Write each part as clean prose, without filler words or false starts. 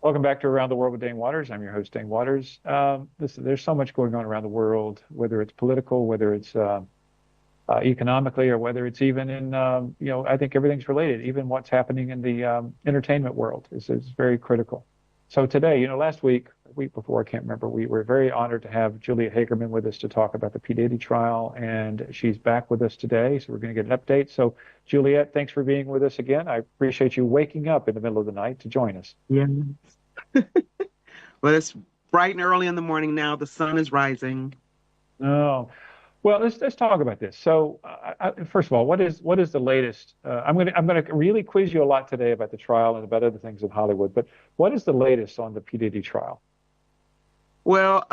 Welcome back to Around the World with Dane Waters. I'm your host, Dane Waters. Listen, there's so much going on around the world, whether it's political, whether it's economically, or whether it's even in, I think everything's related. Even what's happening in the entertainment world is very critical. So today, last week, a week before, I can't remember, we were very honored to have Juliette Hagerman with us to talk about the P Diddy trial, and she's back with us today. So we're going to get an update. So, Juliette, thanks for being with us again. I appreciate you waking up in the middle of the night to join us. Yeah. Well, it's bright and early in the morning now. The sun is rising. Oh, well, let's talk about this. So, first of all, what is the latest? I'm gonna really quiz you a lot today about the trial and about other things in Hollywood. But what is the latest on the P Diddy trial? Well,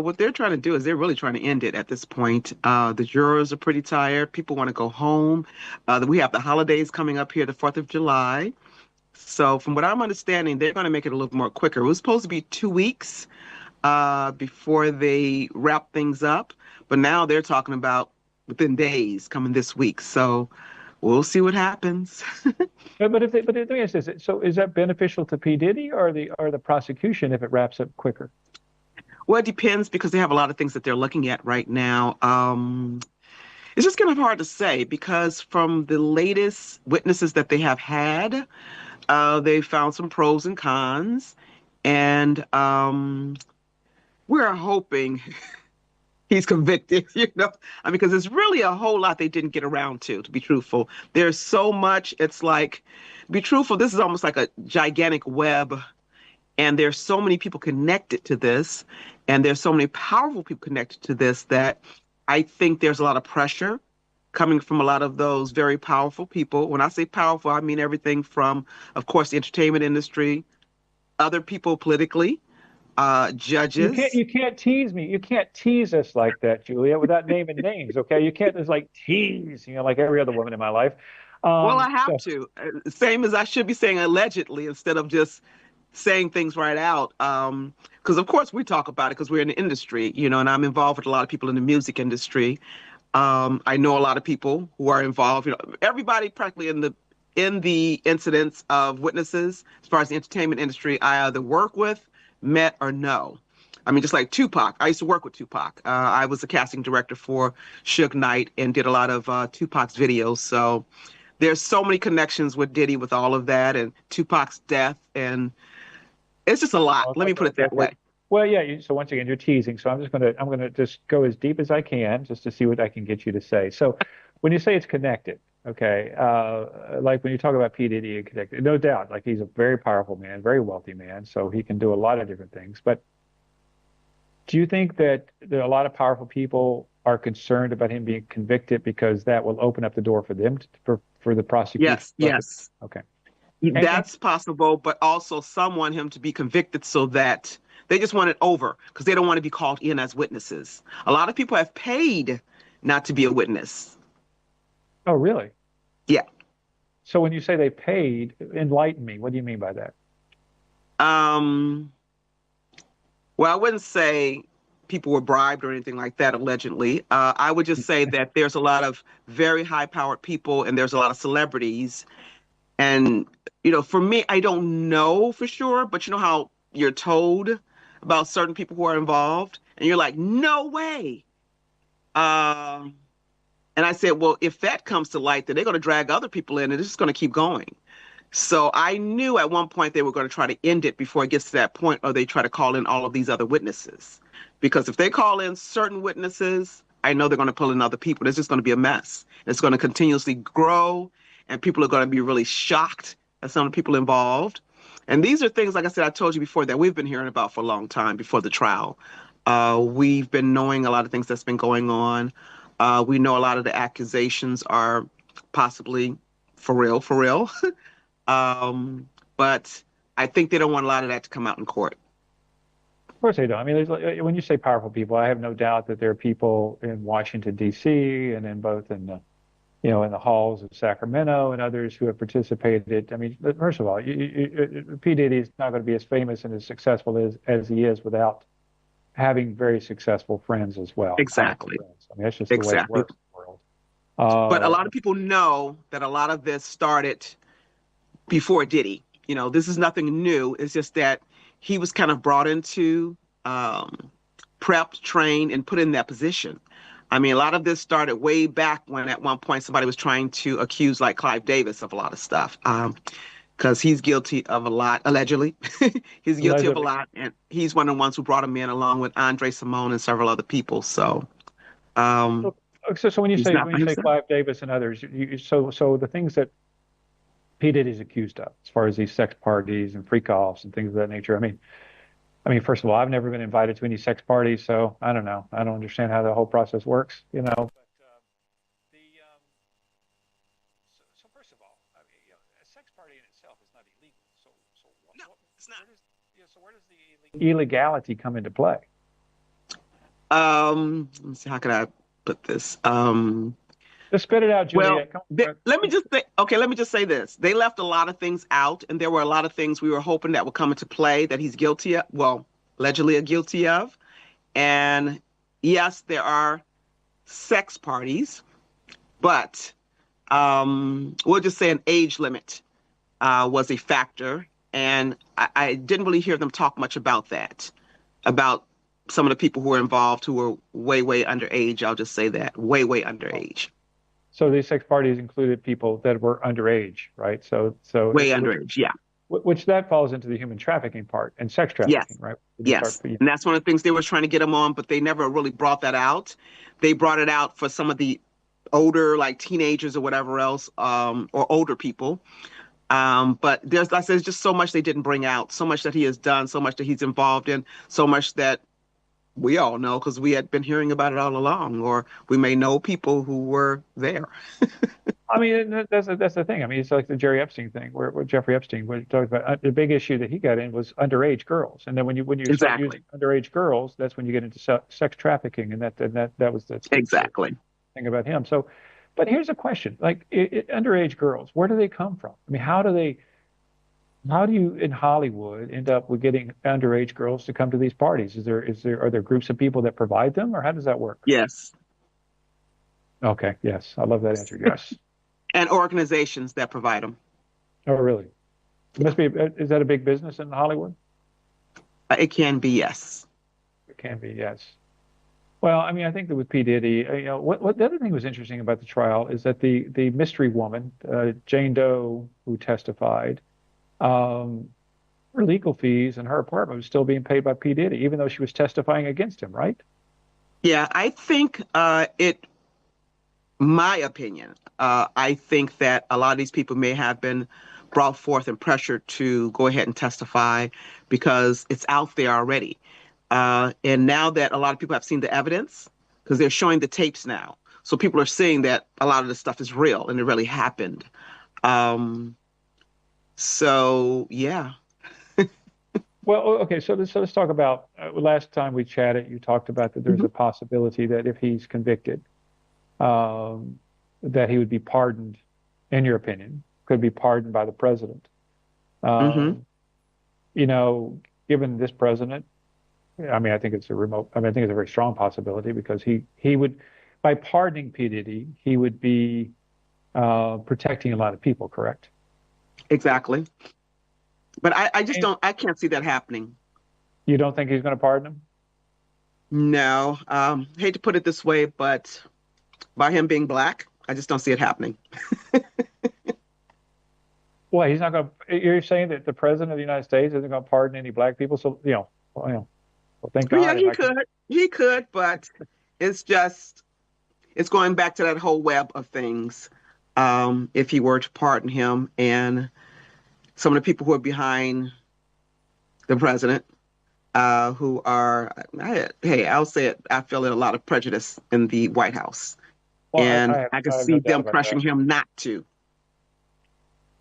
what they're trying to do is they're really trying to end it at this point. The jurors are pretty tired. People want to go home. We have the holidays coming up here, the 4th of July. So, from what I'm understanding, they're going to make it a little more quicker. It was supposed to be 2 weeks before they wrap things up, but now they're talking about within days coming this week. So, we'll see what happens. But let me ask this: so, is that beneficial to P Diddy or the prosecution if it wraps up quicker? Well, it depends because they have a lot of things that they're looking at right now. It's just kind of hard to say because from the latest witnesses that they have had, they found some pros and cons, and we're hoping he's convicted, because there's really a whole lot they didn't get around to be truthful. There's so much, it's like, be truthful, this is almost like a gigantic web, and there's so many people connected to this, and there's so many powerful people connected to this that I think there's a lot of pressure coming from a lot of those very powerful people. When I say powerful, I mean everything from, of course, the entertainment industry, other people politically, You can't judges. you can't tease me. You can't tease us like that, Juliet, without naming names. Okay, you can't just like tease, like every other woman in my life. Well, I have So to. Same as I should be saying allegedly instead of just saying things right out. Because of course we talk about it because we're in the industry, and I'm involved with a lot of people in the music industry. I know a lot of people who are involved. Everybody practically in the incidents of witnesses as far as the entertainment industry, I either work with, met, or know. I mean, just like Tupac. I used to work with Tupac. I was a casting director for Suge Knight and did a lot of Tupac's videos. So there's so many connections with Diddy with all of that and Tupac's death, and it's just a lot. Let me put it that okay. way. Well, yeah. So once again, you're teasing. So I'm gonna just go as deep as I can just to see what I can get you to say. So when you say it's connected, okay, like when you talk about P Diddy and connected, no doubt, like he's a very powerful man, very wealthy man, so he can do a lot of different things. But do you think that there are a lot of powerful people are concerned about him being convicted because that will open up the door for them for the prosecution? Yes, yes. Okay. And That's possible, but also some want him to be convicted so that they just want it over because they don't want to be called in as witnesses. A lot of people have paid not to be a witness. oh, really? Yeah. So when you say they paid, enlighten me. What do you mean by that? Um, well, I wouldn't say people were bribed or anything like that, allegedly. I would just say that there's a lot of very high powered people and there's a lot of celebrities. And, for me, I don't know for sure, but you know how you're told about certain people who are involved and you're like, no way. Um, and I said, well, if that comes to light, then they're going to drag other people in and it's just going to keep going. So I knew at one point they were going to try to end it before it gets to that point, or they try to call in all of these other witnesses. Because if they call in certain witnesses, I know they're going to pull in other people. It's just going to be a mess. It's going to continuously grow, and people are going to be really shocked at some of the people involved. And these are things, like I said, I told you before, that we've been hearing about for a long time before the trial. We've been knowing a lot of things that's been going on. We know a lot of the accusations are possibly for real, for real. But I think they don't want a lot of that to come out in court. Of course they don't. I mean, when you say powerful people, I have no doubt that there are people in Washington, D.C. and in both in the halls of Sacramento and others who have participated. I mean, first of all, P. Diddy is not going to be as famous and as successful as he is without having very successful friends as well, powerful Exactly. friends. I mean, that's just the way it Exactly. works in the world. But a Uh, lot of people know that a lot of this started before Diddy. this is nothing new. It's just that he was kind of brought into, prepped, trained, and put in that position. I mean, a lot of this started way back when at one point somebody was trying to accuse like Clive Davis of a lot of stuff. Because he's guilty of a lot, allegedly. He's guilty of a Allegedly. lot, and he's one of the ones who brought him in along with Andre Simone and several other people. So um, So when you he's say not by himself. Clive Davis and others, so the things that P Diddy's accused of, as far as these sex parties and freak offs and things of that nature. I mean, first of all, I've never been invited to any sex parties, so I don't know. I don't understand how the whole process works, you know. But the so first of all, I mean, a sex party in itself is not illegal. So No, it's not. where does the illegality come into play? Let me see. How can I put this? Just spit it out, Well, Juliette. Come on. let me just say, okay, let me just say this. They left a lot of things out, and there were a lot of things we were hoping that would come into play that he's guilty of, well, allegedly guilty of. And yes, there are sex parties, but we'll just say an age limit was a factor. And I didn't really hear them talk much about that, about some of the people who were involved who were way, way underage. I'll just say that, way, way underage. So these sex parties included people that were underage, right? So Way underage, yeah. which that falls into the human trafficking part and sex trafficking, Yes, right? When you start, yes. And that's one of the things they were trying to get them on, but they never really brought that out. They brought it out for some of the older, like teenagers or whatever else, or older people. But like I said, there's just so much they didn't bring out, so much that he has done, so much that he's involved in, so much that we all know because we had been hearing about it all along, or we may know people who were there. I mean, that's the thing. I mean, it's like the Jerry Epstein thing, where Jeffrey Epstein, where he talked about the big issue that he got in was underage girls, and then when you start using Exactly. underage girls, that's when you get into sex trafficking, and that was the Exactly. thing about him. So, but here's a question: like underage girls, where do they come from? I mean, how do you in Hollywood end up with getting underage girls to come to these parties? Are there groups of people that provide them, or how does that work? Yes. Okay, yes, I love that answer. Yes. And organizations that provide them. Oh, really? It must be. Is that a big business in Hollywood? It can be, yes. It can be, yes. Well, I mean, I think that with P. Diddy, what the other thing was interesting about the trial is that the mystery woman, Jane Doe, who testified, um, her legal fees and her apartment was still being paid by P. Diddy, even though she was testifying against him, right? Yeah, I think my opinion, I think that a lot of these people may have been brought forth and pressured to go ahead and testify because it's out there already. And now that a lot of people have seen the evidence, because they're showing the tapes now, so people are seeing that a lot of this stuff is real and it really happened. Um, so yeah. Well, okay, so let's talk about last time we chatted, you talked about that there's Hmm. a possibility that if he's convicted, um, that he would be pardoned, in your opinion, could be pardoned by the president. Hmm. Um, you know, given this president, I mean, I mean, I think it's a very strong possibility because he would, by pardoning P. Diddy, he would be protecting a lot of people, correct? Exactly. But I just And don't, I can't see that happening. you don't think he's going to pardon him? No. Hate to put it this way, but by him being black, I just don't see it happening. Well, he's not going to. You're saying that the president of the United States isn't going to pardon any black people? So, well, thank Well, yeah, God if I can. he could, but it's just, it's going back to that whole web of things. If he were to pardon him and some of the people who are behind the president, who are, hey, I'll say it, I feel a lot of prejudice in the White House. Well, And I can I have see no doubt them about that. pressuring him not to.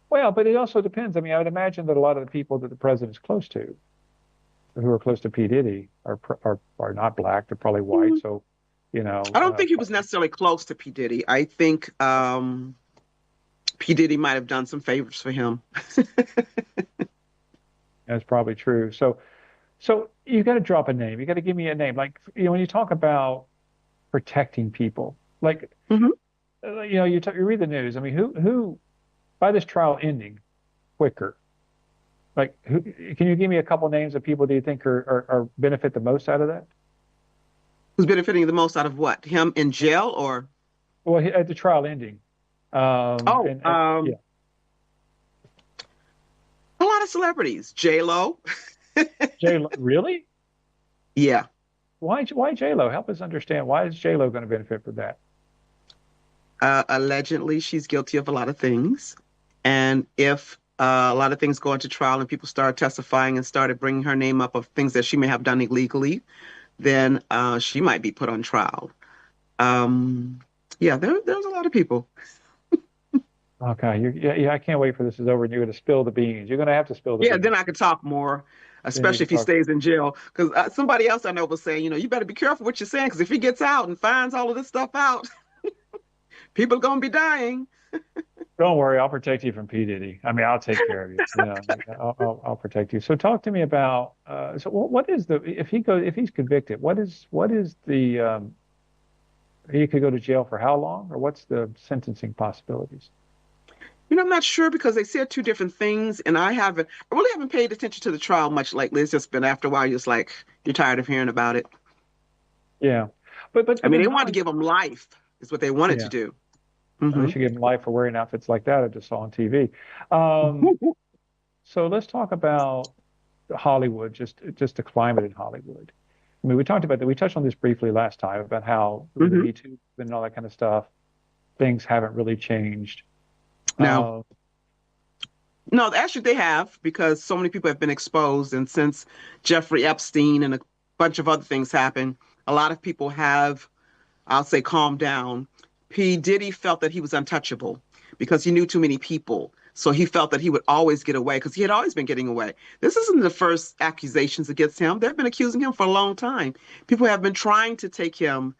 Well, but it also depends. I mean, I would imagine that a lot of the people that the president's close to, who are close to P. Diddy, are not black. They're probably white. Mhm. So, I don't think he was necessarily close to P. Diddy. I think P. Diddy might have done some favors for him. that's probably true. So you got to drop a name. You got to give me a name. Like, when you talk about protecting people, like, Hmm. you read the news. I mean, who by this trial ending quicker, Like, can you give me a couple names of people that you think are benefit the most out of that? Who's benefiting the most out of what? Him in jail or? Well, at the trial ending, Oh, and yeah, a lot of celebrities. J Lo. J Lo, really? Yeah. Why J Lo? Help us understand why is J Lo going to benefit from that? Allegedly, she's guilty of a lot of things. And if a lot of things go into trial and people start testifying and started bringing her name up of things that she may have done illegally, then she might be put on trial. Um, yeah, there's a lot of people. Okay, yeah, I can't wait for this is over and you're going to spill the beans. You're going to have to spill the Yeah, then beans. I could talk more, Then you especially can if he talk. stays in jail. Because somebody else I know was saying, you better be careful what you're saying, because if he gets out and finds all of this stuff out, people are going to be dying. Don't worry, I'll protect you from P Diddy. I mean, I'll take care of you. I'll protect you. So talk to me about so what is the if he's convicted, what is the he could go to jail for how long, or what's the sentencing possibilities? I'm not sure because they said two different things, and I really haven't paid attention to the trial much lately. It's just been after a while, you're just like, you're tired of hearing about it. Yeah, but but I but mean, in they wanted to Hollywood, give him life, is what they wanted to yeah, do. they Hmm. should give him life for wearing outfits like that I just saw on TV. Um, so let's talk about Hollywood, just the climate in Hollywood. I mean, we talked about that. We touched on this briefly last time about how with the Hmm. Me Too and all that kind of stuff, things haven't really changed. No, Uh, no, actually, they have because so many people have been exposed, and since Jeffrey Epstein and a bunch of other things happened, a lot of people have, I'll say, calmed down. P. Diddy felt that he was untouchable because he knew too many people. So he felt that he would always get away because he had always been getting away. This isn't the first accusations against him. They've been accusing him for a long time. People have been trying to take him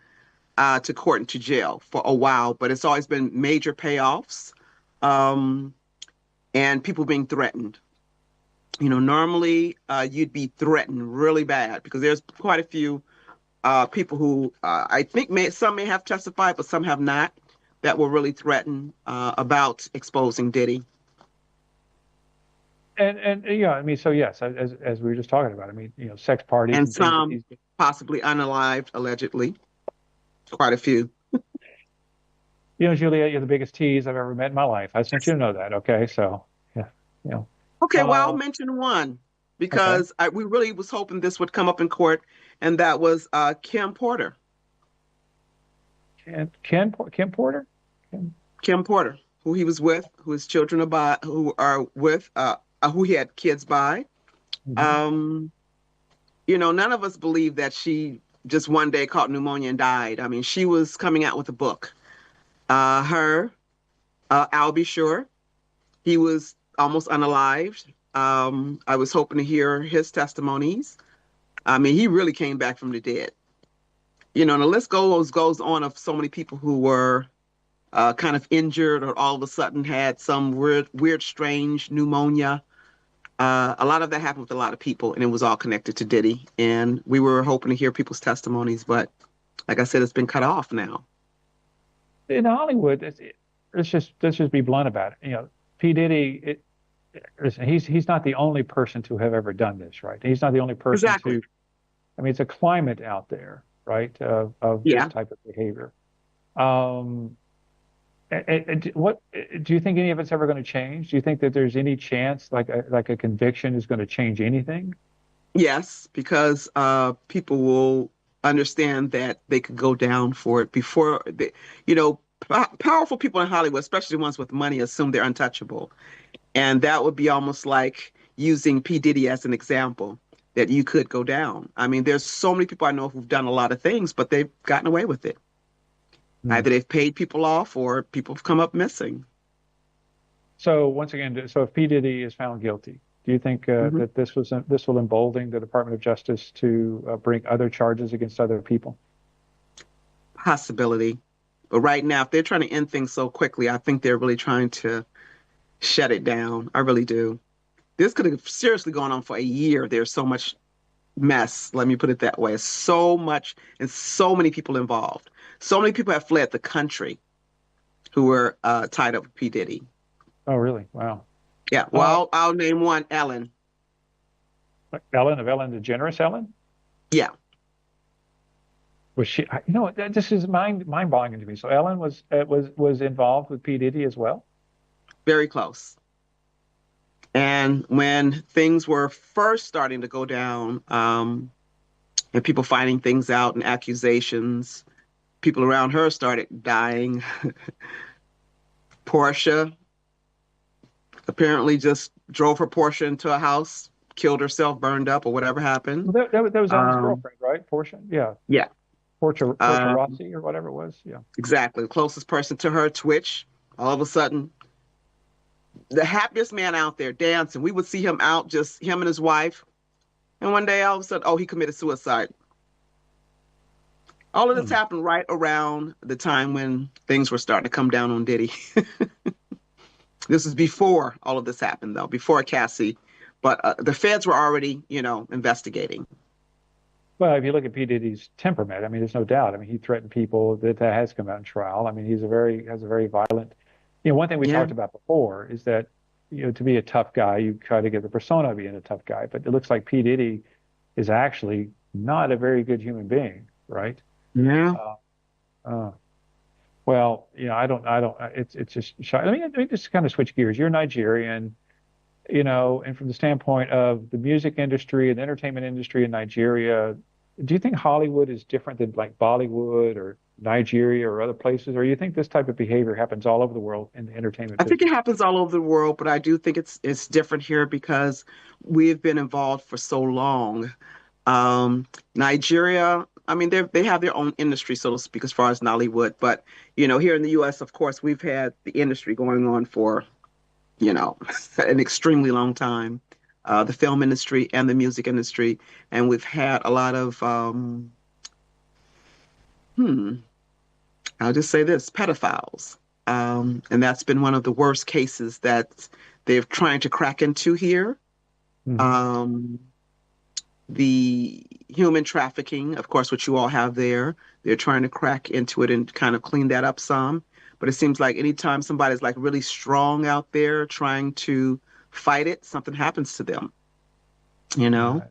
to court and to jail for a while, but it's always been major payoffs um, and people being threatened. Normally you'd be threatened really bad because there's quite a few people who I think some may have testified, but some have not, that were really threatened about exposing Diddy. and yeah, I mean, so yes, as we were just talking about, I mean, sex parties And and things that some he's, possibly unalived, allegedly, quite a few. Juliet, you're the biggest tease I've ever met in my life. I just want you to know that, okay? So yeah, you know, Okay, well, I'll uh, mention one okay. because we really was hoping this would come up in court, and that was Kim Porter. Kim Porter? Kim, Kim Porter, who he was with, who his children are by, who are with, who he had kids by. mhm. Um, none of us believed that she just one day caught pneumonia and died. I mean, she was coming out with a book. Her, I'll be sure, he was almost unalived. I was hoping to hear his testimonies. I mean, he really came back from the dead. And the list goes on of so many people who were kind of injured or all of a sudden had some weird, strange pneumonia. A lot of that happened with a lot of people, and it was all connected to Diddy. And we were hoping to hear people's testimonies, but like I said, it's been cut off now. In Hollywood, let's just be blunt about it. P Diddy, listen, he's not the only person to have ever done this, right? He's not the only person Exactly. to. I mean, it's a climate out there, right, of this Yeah. type of behavior. Um, what do you think any of it's ever going to change? Do you think that there's any chance, like a conviction, is going to change anything? Yes, because people will understand that they could go down for it before powerful people in Hollywood, especially the ones with money, assume they're untouchable. And that would be almost like using P. Diddy as an example that you could go down. I mean, there's so many people I know who've done a lot of things, but they've gotten away with it. Hmm. Either they've paid people off or people have come up missing. So once again, so if P Diddy is found guilty, do you think Hmm. that this will embolden the Department of Justice to bring other charges against other people? Possibility. But right now, if they're trying to end things so quickly, I think they're really trying to shut it down. I really do. This could have seriously gone on for a year. There's so much mess. Let me put it that way. So much and so many people involved. So many people have fled the country who were tied up with P. Diddy. Oh, really? Wow. Yeah. Uh, Well, I'll name one, Ellen. Like Ellen of Ellen DeGeneres, Ellen? Yeah, Was she? This is mind-boggling to me. So Ellen was involved with P Diddy as well. very close. And when things were first starting to go down, and people finding things out and accusations, people around her started dying. Portia apparently just drove her Porsche into a house, killed herself, burned up, or whatever happened. Well, that was Ellen's Um, girlfriend, right? Portia. Yeah, yeah, Portia um, Rossi or whatever it was. Yeah. exactly. The closest person to her, Twitch, all of a sudden, the happiest man out there dancing. We would see him out, just him and his wife. And one day, all of a sudden, oh, he committed suicide. All of this Hmm. happened right around the time when things were starting to come down on Diddy. This is before all of this happened, though, before Cassie. But the feds were already, investigating. Well, if you look at P. Diddy's temperament, I mean, there's no doubt. I mean, he threatened people that has come out in trial. I mean, has a very violent. One thing we Yeah. talked about before is that, to be a tough guy, you try to get the persona of being a tough guy. But it looks like P. Diddy is actually not a very good human being, right? Yeah. Uh, uh, well, it's just let me just kind of switch gears. You're Nigerian, and from the standpoint of the music industry and the entertainment industry in Nigeria, do you think Hollywood is different than like Bollywood or Nigeria or other places? Or you think this type of behavior happens all over the world in the entertainment I think it business? happens all over the world, but I do think it's different here because we've been involved for so long. Nigeria, I mean, they have their own industry, so to speak, as far as Nollywood. But here in the U.S., of course, we've had the industry going on for an extremely long time. The film industry and the music industry, and we've had a lot of hmm, I'll just say this, pedophiles. And that's been one of the worst cases that they're trying to crack into here. Hmm. Um, the human trafficking, of course, what you all have there, they're trying to crack into it and kind of clean that up some. But it seems like anytime somebody's like really strong out there trying to fight it, something happens to them, you know? Right.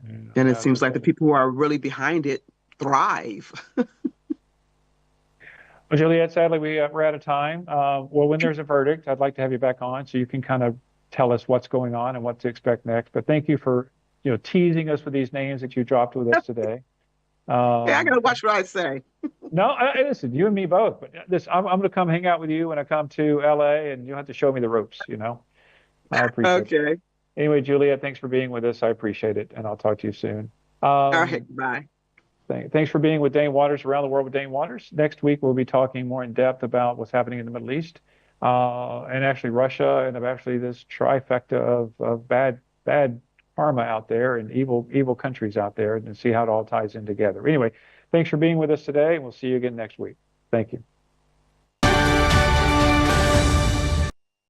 Yeah, And it yeah, seems like the people who are really behind it thrive. well, Juliette, sadly, we're out of time. Well, when there's a verdict, I'd like to have you back on so you can kind of tell us what's going on and what to expect next. But thank you for, teasing us with these names that you dropped with us today. Hey, I gotta And watch what I say. no, listen, you and me both. But I'm going to come hang out with you when I come to LA, and you'll have to show me the ropes. I appreciate it. Okay. Anyway, Juliette, thanks for being with us. I appreciate it, and I'll talk to you soon. All right. Um, Bye. Thanks for being with Dane Waters around the world with Dane Waters. Next week, we'll be talking more in depth about what's happening in the Middle East, and actually Russia, and of actually this trifecta of bad karma out there and evil countries out there, and see how it all ties in together. Anyway, thanks for being with us today, and we'll see you again next week. Thank you.